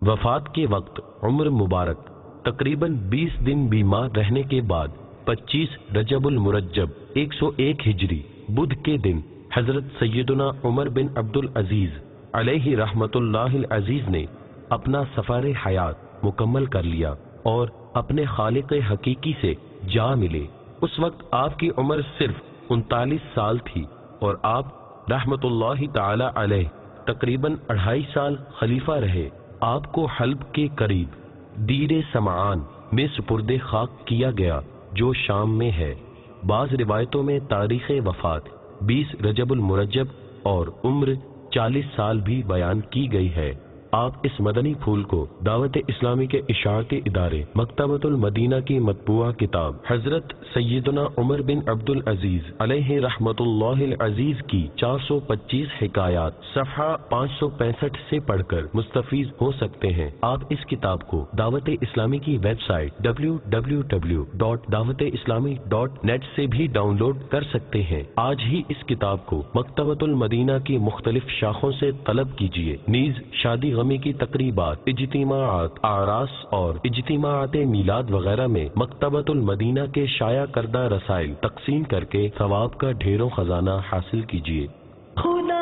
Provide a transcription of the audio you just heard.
وفات کے وقت عمر مبارک تقریباً 20 دن بیمار رہنے کے بعد 25 رجب المرجب 101 ہجری بدھ کے دن حضرت سیدنا عمر بن عبد العزیز علیہ رحمت اللہ العزیز نے اپنا سفر حیات مکمل کر لیا اور اپنے خالق حقیقی سے جا ملے۔ اس وقت آپ کی عمر صرف 39 سال تھی اور آپ رحمت اللہ تعالی علیہ تقریباً 2.5 سال خلیفہ رہے۔ آپ کو حلب کے قریب دیر سمعان میں سپرد خاک کیا گیا جو شام میں ہے۔ بعض روایتوں میں تاریخ وفات 20 رجب المرجب اور عمر 40 سال بھی بیان کی گئی ہے۔ آپ اس مدنی پھول کو دعوت اسلامی کے اشاعتی ادارے مکتبۃ المدینہ کی مطبوعہ کتاب حضرت سیدنا عمر بن عبد العزیز علیہ رحمت اللہ العزیز کی 425 حکایات صفحہ 565 سے پڑھ کر مستفیض ہو سکتے ہیں۔ آپ اس کتاب کو دعوت اسلامی کی ویب سائٹ www.dawat-islami.net سے بھی ڈاؤن لوڈ کر سکتے ہیں۔ آج ہی اس کتاب کو مکتبۃ المدینہ کی مختلف شاخوں سے طلب کیجیے۔ نیز شادی غمی کی تقریبات، اجتماعات، اعراس اور اجتماعات میلاد وغیرہ میں مکتبۃ المدینہ کے شائع کردہ رسائل تقسیم کر کے ثواب کا ڈھیروں خزانہ حاصل کیجیے۔ خدا